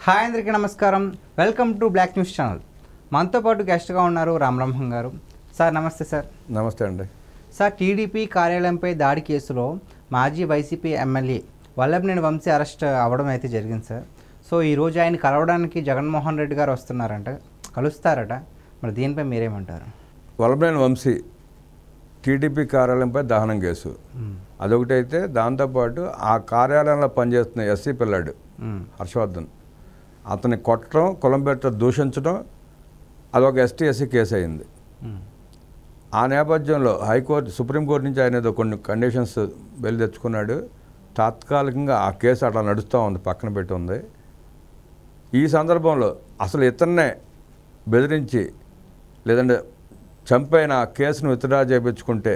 Hi అందరికీ నమస్కారం. Welcome to black news channel. మనతో పాటు గెస్ట్గా ఉన్నారు రామబ్రహ్మం గారు. సార్ నమస్తే. సార్ నమస్తే అండి. సార్, టీడీపీ కార్యాలయంపై దాడి కేసులో మాజీ YCP MLA Vallabhaneni Vamsi arrest అవ్వడం అయితే జరిగింది సార్. సో ఈరోజు ఆయన కలవడానికి జగన్మోహన్ రెడ్డి గారు వస్తున్నారంట, కలుస్తారట. మరి దీనిపై మీరేమంటారు? వల్లభనేని వంశీ టీడీపీ కార్యాలయంపై దహనం కేసు అదొకటైతే, దాంతోపాటు ఆ కార్యాలయంలో పనిచేస్తున్న ఎస్సీ పిల్లాడు హర్షవర్ధన్ అతన్ని కొట్టడం, కులం పెట్ట దూషించడం అదొక ఎస్సీ కేసు అయింది. ఆ నేపథ్యంలో హైకోర్టు, సుప్రీంకోర్టు నుంచి ఆయన ఏదో కొన్ని కండిషన్స్ వెళ్ళి తెచ్చుకున్నాడు. తాత్కాలికంగా ఆ కేసు అట్లా నడుస్తూ ఉంది, పక్కన పెట్టి ఉంది. ఈ సందర్భంలో అసలు ఇతన్నే బెదిరించి లేదంటే చంపైన ఆ కేసును విత్డ్రా చేయించుకుంటే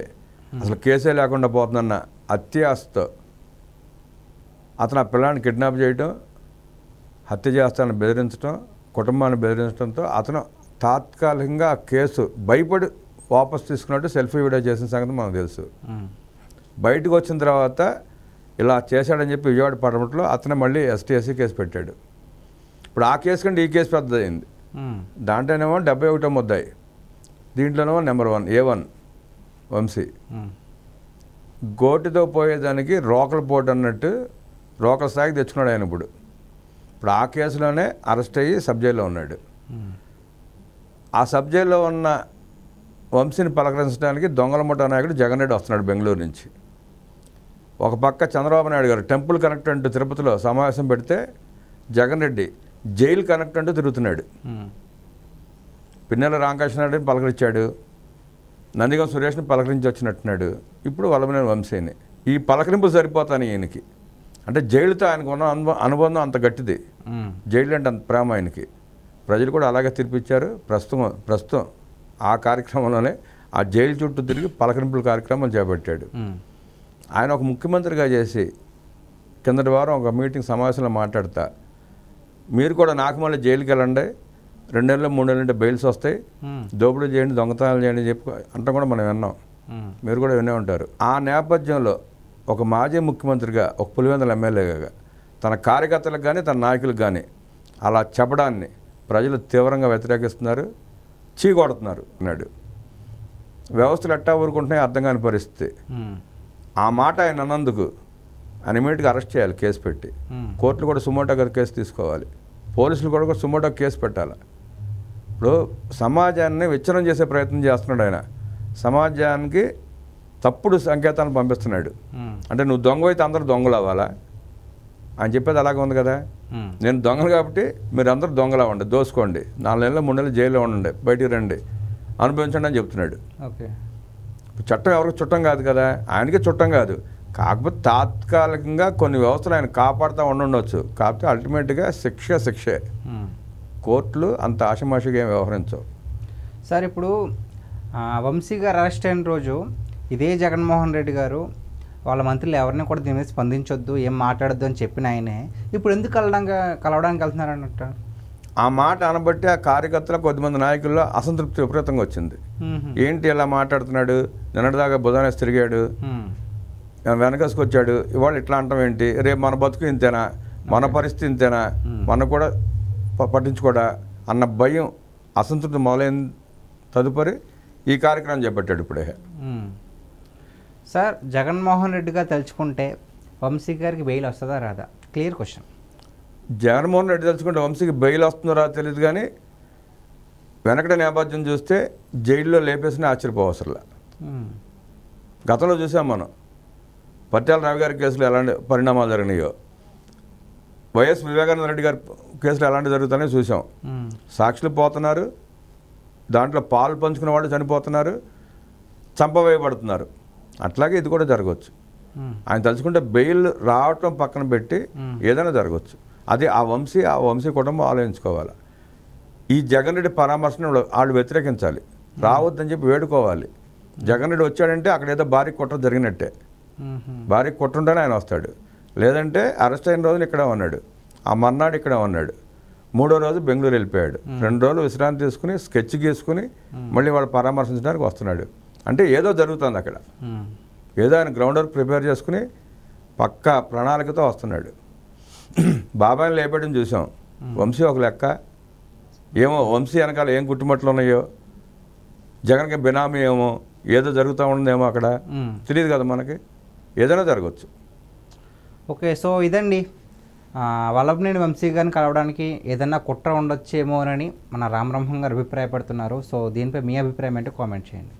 అసలు కేసే లేకుండా పోతుందన్న అత్యాశతో అతను ఆ పిల్లాన్ని కిడ్నాప్ చేయడం, హత్య చేస్తానని బెదిరించడం, కుటుంబాన్ని బెదిరించడంతో అతను తాత్కాలికంగా ఆ కేసు భయపడి వాపసు తీసుకున్నట్టు సెల్ఫీ వీడియో చేసిన సంగతి మనకు తెలుసు. బయటకు వచ్చిన తర్వాత ఇలా చేశాడని చెప్పి విజయవాడ పట్టణంలో అతను మళ్ళీ ఎస్సీ కేసు పెట్టాడు. ఇప్పుడు ఆ కేసు కంటే ఈ కేసు పెద్దదైంది. దాంట్లోనేమో 71 ముద్దాయి, దీంట్లోనేమో నెంబర్ 1 A1 వంశీ. గోటితో పోయేదానికి రోకల పోటు అన్నట్టు రోకల స్థాయికి తెచ్చుకున్నాడు ఆయన. ఇప్పుడు ఆ కేసులోనే అరెస్ట్ అయ్యి సబ్ జైల్లో ఉన్నాడు. ఆ సబ్ జైల్లో ఉన్న వంశీని పలకరించడానికి దొంగల ముఠా నాయకుడు జగన్ రెడ్డి వస్తున్నాడు బెంగళూరు నుంచి. ఒక పక్క చంద్రబాబు నాయుడు గారు టెంపుల్ కనెక్ట్ అంటూ తిరుపతిలో సమావేశం పెడితే జగన్ రెడ్డి జైలు కనెక్ట్ అంటూ తిరుగుతున్నాడు. పిన్నెల రామకృష్ణారెడ్డిని పలకరించాడు, నందిగం సురేష్ని పలకరించి వచ్చినట్టున్నాడు. ఇప్పుడు వల్లభనేని వంశీని. ఈ పలకరింపు సరిపోతాను ఈయనకి. అంటే జైలుతో ఆయనకు ఉన్న అనుబంధం అంత గట్టిది. జైలు అంటే అంత ప్రేమ ఆయనకి. ప్రజలు కూడా అలాగే తీర్పిచ్చారు. ప్రస్తుతం ఆ కార్యక్రమంలోనే ఆ జైలు చుట్టూ తిరిగి పలకరింపుల కార్యక్రమం చేపట్టాడు. ఆయన ఒక ముఖ్యమంత్రిగా చేసి కిందటి వారం ఒక మీటింగ్ సమావేశంలో మాట్లాడతా, మీరు కూడా నాకు మళ్ళీ జైలుకి వెళ్ళండి, 2 నెలలు 3 నెలలు అంటే బెయిల్స్ వస్తాయి, దోపిడీ చేయండి, దొంగతనాలు చేయండి అని చెప్పి అంటే కూడా మనం విన్నాం. మీరు కూడా వినే ఉంటారు. ఆ నేపథ్యంలో ఒక మాజీ ముఖ్యమంత్రిగా, ఒక పులివెందుల ఎమ్మెల్యేగా తన కార్యకర్తలకు కానీ తన నాయకులకు కానీ అలా చెప్పడాన్ని ప్రజలు తీవ్రంగా వ్యతిరేకిస్తున్నారు, చీకొడుతున్నారు అన్నాడు. వ్యవస్థలు ఎట్టా ఊరుకుంటున్నాయి అర్థం కాని పరిస్థితి. ఆ మాట ఆయన అన్నందుకు ఆయన ఇమీడియట్గా అరెస్ట్ చేయాలి, కేసు పెట్టి. కోర్టులు కూడా సుమోటోగా కేసు తీసుకోవాలి, పోలీసులు కూడా సుమోటో కేసు పెట్టాలి. ఇప్పుడు సమాజాన్ని విచ్ఛిన్నం చేసే ప్రయత్నం చేస్తున్నాడు ఆయన. సమాజానికి తప్పుడు సంకేతాలను పంపిస్తున్నాడు. అంటే నువ్వు దొంగ అయితే అందరూ దొంగలు అవ్వాలా అని చెప్పేది అలాగే ఉంది కదా. నేను దొంగలు కాబట్టి మీరు అందరూ దొంగలు అవ్వండి, దోసుకోండి, 4 నెలలు 3 నెలలు జైల్లో ఉండండి, బయటికి రండి, అనుభవించండి అని చెప్తున్నాడు. చట్టం ఎవరికి చుట్టం కాదు కదా, ఆయనకే చుట్టం కాదు. కాకపోతే తాత్కాలికంగా కొన్ని వ్యవస్థలు ఆయన కాపాడుతూ ఉండొచ్చు. కాకపోతే అల్టిమేట్గా శిక్షే. కోర్టులు అంత ఆషమాషిగా ఏం వ్యవహరించవు. సార్, ఇప్పుడు వంశీ గారు అరెస్ట్ అయిన రోజు ఇదే జగన్మోహన్ రెడ్డి గారు వాళ్ళ మంత్రులు ఎవరిని కూడా దీని మీద స్పందించొద్దు, ఏం మాట్లాడొద్దు అని చెప్పిన ఆయనే ఇప్పుడు ఎందుకు కలవడానికి వెళ్తున్నారు అన్నట్టు. ఆ మాట అనబట్టి ఆ కార్యకర్తలు కొద్దిమంది నాయకుల్లో అసంతృప్తి విపరీతంగా వచ్చింది. ఏంటి ఇలా మాట్లాడుతున్నాడు, నిన్నటిదాకా బుధానేసి తిరిగాడు, వెనకసుకొచ్చాడు, ఇవాళ ఇట్లా అంటాం ఏంటి, రేపు మన బతుకు ఇంతేనా, మన పరిస్థితి ఇంతేనా, మన కూడా పట్టించుకోడా అన్న భయం, అసంతృప్తి మొదలైన తదుపరి ఈ కార్యక్రమం చేపట్టాడు ఇప్పుడే. సార్, జగన్మోహన్ రెడ్డిగా తలుచుకుంటే వంశీ గారికి బెయిల్ వస్తుందా రాదా? Clear question. జగన్మోహన్ రెడ్డి తలుచుకుంటే వంశీకి బెయిల్ వస్తుందో రాదో తెలియదు, కానీ వెనకటి నేపథ్యం చూస్తే జైల్లో లేపేసిన ఆశ్చర్యపోవసరలా. గతంలో చూసాం మనం పట్యాల రవి గారి కేసులో ఎలాంటి పరిణామాలు జరిగినాయో, వైఎస్ వివేకానంద రెడ్డి గారి కేసులో ఎలాంటి జరుగుతాయో చూసాం. సాక్షులు పోతున్నారు, దాంట్లో పాలు పంచుకున్న వాళ్ళు చనిపోతున్నారు, చంపవేయబడుతున్నారు. అట్లాగే ఇది కూడా జరగవచ్చు. ఆయన తలుచుకుంటే బెయిల్ రావటం పక్కన పెట్టి ఏదైనా జరగవచ్చు. అది ఆ వంశీ కుటుంబం ఆలోచించుకోవాలి. ఈ జగన్ రెడ్డి పరామర్శను వాళ్ళు వ్యతిరేకించాలి, రావద్దని చెప్పి వేడుకోవాలి. జగన్ రెడ్డి వచ్చాడంటే అక్కడ ఏదో భారీ కుట్ర జరిగినట్టే. భారీ కుట్రుంటేనే ఆయన వస్తాడు. లేదంటే అరెస్ట్ అయిన రోజున ఇక్కడే ఉన్నాడు, ఆ మర్నాడు ఇక్కడే ఉన్నాడు, 3వ రోజు బెంగళూరు వెళ్ళిపోయాడు, 2 రోజులు విశ్రాంతి తీసుకుని స్కెచ్ గీసుకుని మళ్ళీ వాళ్ళు పరామర్శించడానికి వస్తున్నాడు. అంటే ఏదో జరుగుతుంది అక్కడ, ఏదో ఆయన గ్రౌండ్ వర్క్ ప్రిపేర్ చేసుకుని పక్కా ప్రణాళికతో వస్తున్నాడు. బాబాయిని లేపేయడం చూసాం, వంశీ ఒక లెక్క, ఏమో వంశీ వెనకాల ఏం గుట్టుమట్లు ఉన్నాయో, జగన్కి బినామీ ఏమో ఏదో జరుగుతూ ఉండదేమో అక్కడ తెలియదు కదా మనకి, ఏదైనా జరగవచ్చు. ఓకే, సో ఇదండి వల్లభనేని వంశీ గారిని కలవడానికి ఏదైనా కుట్ర ఉండొచ్చేమోనని మన రామబ్రహ్మం గారు అభిప్రాయపడుతున్నారు. సో దీనిపై మీ అభిప్రాయం ఏంటో కామెంట్ చేయండి.